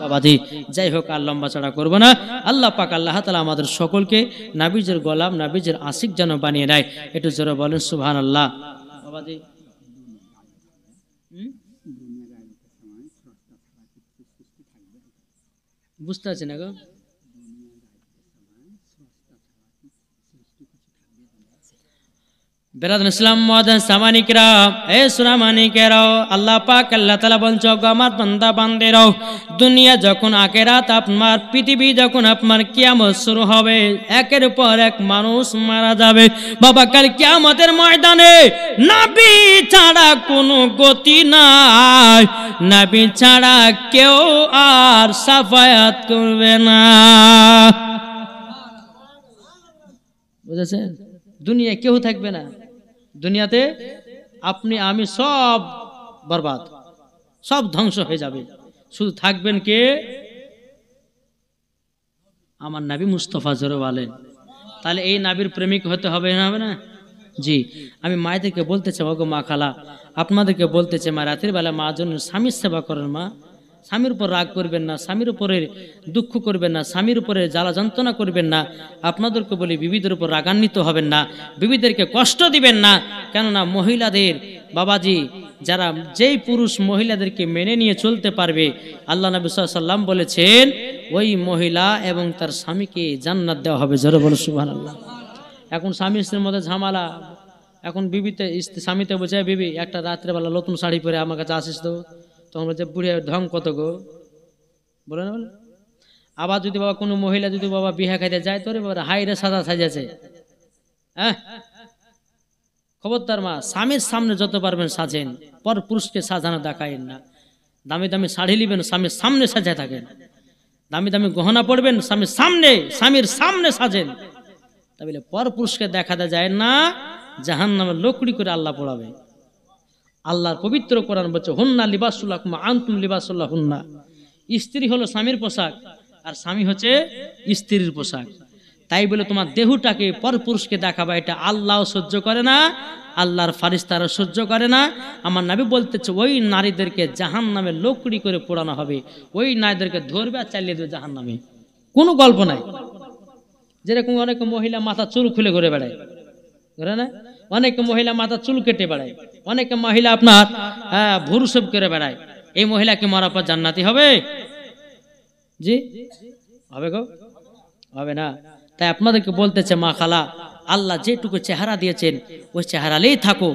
বাবাজি যাই হোক, আর লম্বা চড়া করবো না। আল্লাহ পাক আল্লাহ তাআলা আমাদের সকলকে নাবিজের গোলাম, নাবিজের আশিক যেন বানিয়ে নেয়। একটু জোরে বলেন সুবহানাল্লাহ। বাবাজি বুঝতে পারছি না গো। বেরাদুল ইসলাম মুআজ্জিন সামানিকরা, এ সুনামানিকেরাও, আল্লাহ পাক আল্লাহ তাআলা বলছে গো আমার বান্দা বান্দেরাও, দুনিয়া যখন আখিরাত আপনার, পৃথিবী যখন আপনার কিয়ামত শুরু হবে, একের পর এক মানুষ মারা যাবে। বাবা কাল কিয়ামতের ময়দানে নবী ছাড়া কোনো গতি নাই, নবী ছাড়া কেউ আর সাফায়াত করবে না। বুঝেছেন? দুনিয়া কেউ থাকবে না, দুনিয়াতে আপনি আমি সব বরবাদ, সব ধ্বংস হয়ে যাবে, শুধু থাকবেন কে? আমার নবী মুস্তফা জোরে বলেন। তাহলে এই নবীর প্রেমিক হতে হবে না, হবে না? জি, আমি মায়েদেরকে বলতে চাই, ওগো মা খালা, আপনাদেরকে বলতে চাই, মা রাতের বেলা মা জন্য স্বামীর সেবা করেন। মা স্বামীর উপর রাগ করবেন না, স্বামীর উপরে দুঃখ করবেন না, স্বামীর উপরে জ্বালা যন্ত্রণা করবেন না। আপনাদেরকে বলি, বিবিদের উপর রাগান্বিত হবেন না, বিবিদেরকে কষ্ট দিবেন না। কেননা মহিলাদের বাবাজি, যারা যেই পুরুষ মহিলাদেরকে মেনে নিয়ে চলতে পারবে, আল্লাহ নবী সাল্লাল্লাহু আলাইহি ওয়াসাল্লাম বলেছেন ওই মহিলা এবং তার স্বামীকে জান্নাত দেওয়া হবে। জোরে বলো সুবহানাল্লাহ। এখন স্বামী স্ত্রীর মধ্যে ঝামেলা, এখন বিবিতে স্বামীতে বোঝায়, বিবি একটা রাত্রেবেলা নতুন শাড়ি পরে আমার কাছে আসিস তো, তখন বলছে বুড়িয়া ঢং কত গো, বলে না বলে। আবার যদি বাবা কোনো মহিলা যদি বাবা বিহা খাইতে যায়, তোরে বাবা হাই রে সাজা সাজাছে, হ্যাঁ খবরদার মা, স্বামীর সামনে যত পারবেন সাজেন, পর পুরুষকে সাজানো দেখায়েন না। দামি দামি শাড়ি নিবেন, স্বামীর সামনে সাজা থাকেন। দামি দামি গহনা পড়বেন, স্বামীর সামনে সাজেন। তাহলে পর পুরুষকে দেখাতে যায় না, জাহান্নামে লকড়ি করে আল্লাহ পড়াবে। আল্লাহর পবিত্র কোরআন বলছে, হুন্না লিবাসুল লাকুম আনতুম লিবাসুল লাহুন্না। স্ত্রী হলো স্বামীর পোশাক, আর স্বামী হচ্ছে স্ত্রীর পোশাক। তাই বলে তোমার দেহটাকে পর পুরুষকে দেখাবা, এটা আল্লাহও সহ্য করে না, আল্লাহর ফারিস্তারা সহ্য করে না। আমার নবী বলতেছে, ওই নারীদেরকে জাহান্নামে লকড়ি করে পোড়ানো হবে। ওই নারীদেরকে ধরবে আর চালিয়ে দেবে জাহান্নামে, কোনো গল্প নাই। যেরকম অনেক মহিলা মাথা চুল খুলে ঘুরে বেড়ায়, ঘুরে না? অনেক মহিলা মাথা চুল কেটে বেড়ায়, অনেক মহিলা আপনার ভুরুসব করে বেড়ায়। এই মহিলাকে মরার পর জান্নাতি হবে? জি হবে গো? হবে না। তাই আপনাদেরকে বলতেছে মা খালা, আল্লাহ যেটুকু চেহারা দিয়েছেন ওই চেহারালেই থাকো।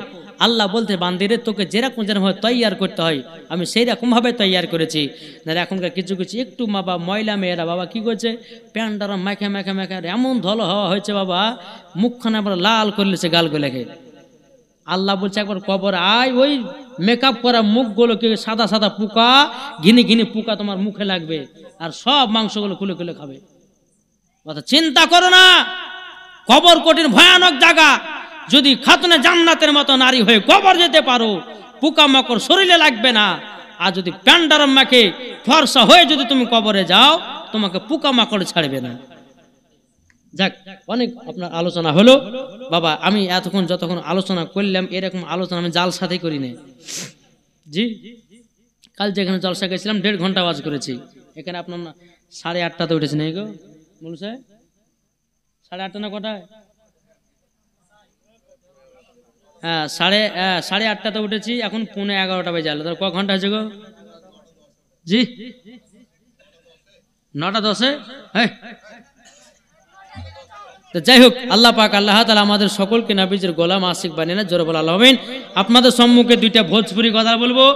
আল্লাহ বলতে, বান্দিরে তোকে যেরকম যেরকম তৈয়ার করতে হয় আমি সেই রকম ভাবে তৈয়ার করেছি। না এখনকার কিছু কিছু একটু বাবা ময়লা মেয়েরা বাবা কি করছে, প্যান্টারা মেখে মেখে মেখে এমন ধল হওয়া হয়েছে বাবা, মুখখানে আবার লাল করলেছে গালগুলোকে। আল্লাহ বলছে, একবার কবর আয়, ওই মেকআপ করা মুখগুলোকে সাদা সাদা পোকা, ঘিনি ঘিনি পোকা তোমার মুখে লাগবে, আর সব মাংসগুলো খুলে খুলে খাবে। চিন্তা করো না, কবর কঠিন ভয়ানক জায়গা। যদি খাতুনে জান্নাতের মতো নারী হয়ে কবর যেতে পারো, পোকা মাকড় শরীরে লাগবে না। আর যদি প্যান্ডারম মাকে ফর্সা হয়ে যদি তুমি কবরে যাও, তোমাকে পোকা মাকড় ছাড়বে না। যাক, অনেক আপনার আলোচনা হলো বাবা। আমি এতক্ষণ যতক্ষণ আলোচনা করলাম, এরকম আলোচনা আমি জালসাতেই করি না। জি, কাল যেখানে জলসা গেছিলাম 1.5 ঘন্টা ওয়াজ করেছি। এখানে আপনার 8:30টাতে উঠেছি না গো বলুন স্যার? 8:30 না কটায়? হ্যাঁ, 8:30টাতে উঠেছি, এখন 11:15 বাজে। তাহলে ক ঘন্টা হয়েছে গো? জি 9:10। হ্যাঁ, যাই হোক, আল্লাহ পাক আল্লাহ তাআলা আমাদের সকলকে নবীজির গোলাম আশিক বানিয়ে না। জোরে বলে আল্লাহ আমিন। আপনাদের সম্মুখে 2টা ভোজপুরি কথা বলবো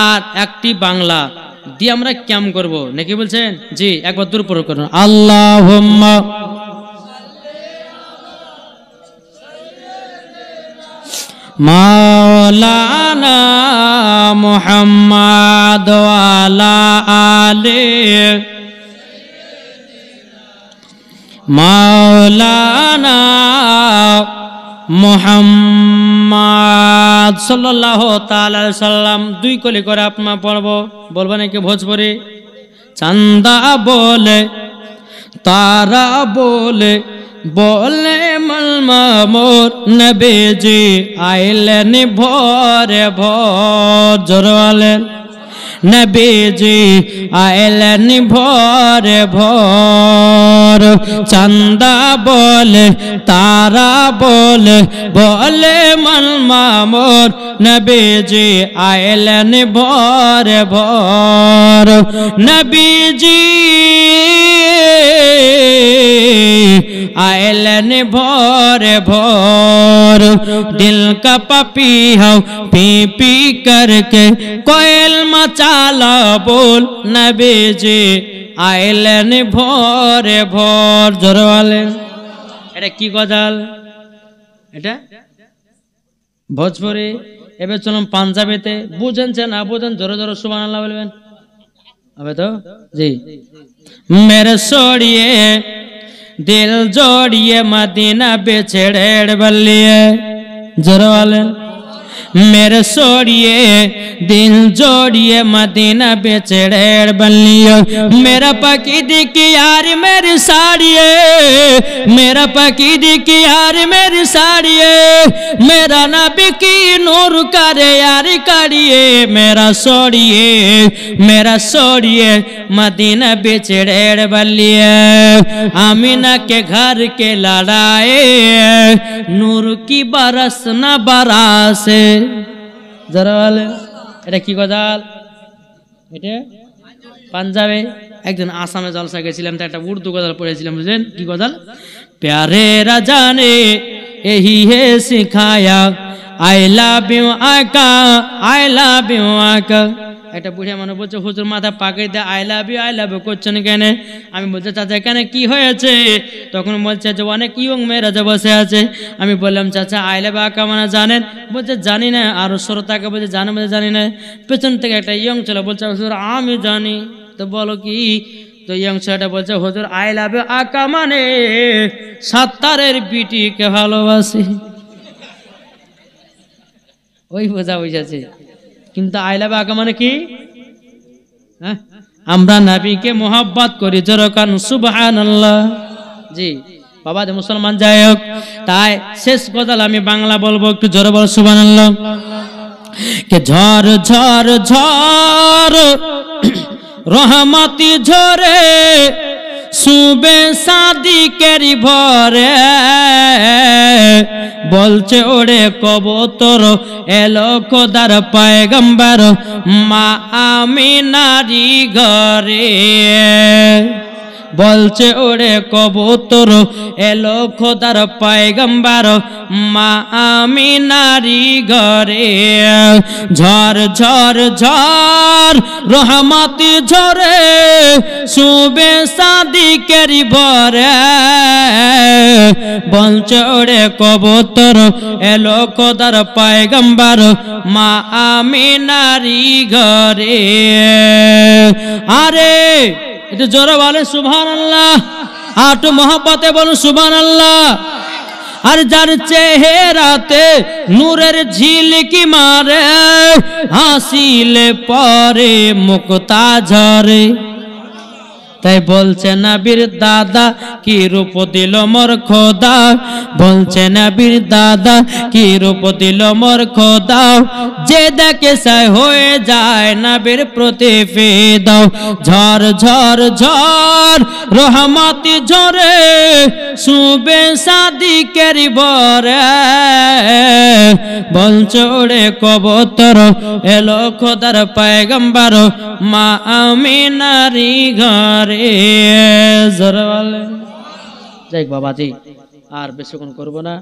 আর একটি বাংলা দিয়ে আমরা ক্যাম্প করব, নাকি বলছেন? জি, একবার দূর পড়ো করুন, আল্লাহুম্মা মাওলানা মুহাম্মাদ ওয়া আলা আলিহি মাওলানা মুহাম্মদ সাল্লাল্লাহু তাআলা আলাইহি সাল্লাম। 2 কলি করে আপনারা পড়বো, বলবেন নাকি ভোজপুরি? চান্দা বলে তারা বলে বলে মালমা মোর নবীজি আইলেন ভোরে ভোর। জোরে বলেন, নবীজি আইলেন ভোরে ভোর। চান্দা বলে তারা বলে বলে মালমা মোর নবীজি আইলেন ভোরে ভোর। নবীজি आयलन भोर भोर। दिल का पपीहा पी पी करके कोयल मचाला बोल नबी जी आयलन भोर भोर। जोर वाले এটা কি গজাল? এটা ভোজপুরি। এবার চলুন পাঞ্জাবিতে। বুঝেন না বুঝেন জোরে জোরে সুবহানাল্লাহ বলবেন, হবে তো? জি। मेरे सोड़िए दिल जोड़िए मदीना बिछड़े बल्लिए। जोर वाले मेरे सोड़िए दिल जोड़िए मदीना बेचड़ेड़ बल्लियो मेरा पकीदी की यार मेरी साड़िए मेरा पकीदी की यार मेरी साड़िए मेरा नबी की नूर करे यार काड़िए मेरा सोड़िए मदीना बेचड़ेड़ बल्लिए आमीना के घर के लड़ाए नूर की बरस न बरासे जरा वाले এটা কি গজাল এটা পাঞ্জাবে একদিন আসামে জলসা গেছিলাম তো একটা উর্দু গজাল পড়েছিলাম বুঝলেন কি গজাল प्यारे राजा ने यही है सिखाया आई लव यू आका একটা বুড়িয়া মানুষ বলছে হুজুর মাথা পাকড়ি দিয়ে আই লাভ ইউ করছেন কেন আমি বলছি চাচা কেন কি হয়েছে তখন বলছে যে অনেক ইয়ং মেয়েরা যে বসে আছে আমি বললাম চাচা আই লাভ আকা মানে জানেন বলছে জানি না আর শ্রোতাকে বলছে জানে বলছে জানি না পেছন থেকে একটা ইয়ং ছেলে বলছে হুজুর আমি জানি তো বলো কি তো ইয়ং ছেলেটা বলছে হুজুর আই লাভ ইউ আকা মানে সাত্তারের বিটিকে ভালোবাসি ওই বোঝা বুঝেছে কিন্তু আই লাভ আকা মানে কি হ্যাঁ আমরা নবীকে মোহাব্বত করি জোরকান সুবহানাল্লাহ জি বাবা দে মুসলমান যাই হোক তাই শেষ গজল আমি বাংলা বলবো একটু জোরে বল সুবহানাল্লাহ কে ঝড় ঝড় ঝড় রহমতি ঝরে সুবে শাদি কেরি ভরে বলছে ওরে কবুতর এলো খোদার পয়গম্বর মা আমিনারি ঘরে বলছে ওরে কবুতর এলো খোদার পয়গম্বর মা আমিনারি ঘরে ঝড় ঝড় ঝড় রহমতি ঝরে সুবে শাদি কেরি ভরে বলছে ওরে কবুতর এলো খোদার পয়গম্বর মা আমিনারি ঘরে আরে এটা জোরে বলে সুবহানাল্লাহ আটু মোহব্বতে বলুন সুবহানাল্লাহ আর যার চেহারাতে নূরের ঝিলকি মারে হাসিলে পরে মুক্তা ঝরে তাই বলছে নবীর দাদা কি রূপ দিল মোর খোদা বলছে নবীর দাদা কি রূপ দিল মোর খোদা যে দেখে সাই হয়ে যায় নবীর প্রতি ফিদা ঝড় ঝড় ঝড় রহমতি ঝরে সুবে শাদি কেরি ভরে বলছে ওরে কবুতর এলো খোদার পয়গম্বর মা আমিনারি ঘরে জোরে বলে যাই বাবাজি আর বেশিক্ষণ করবো না।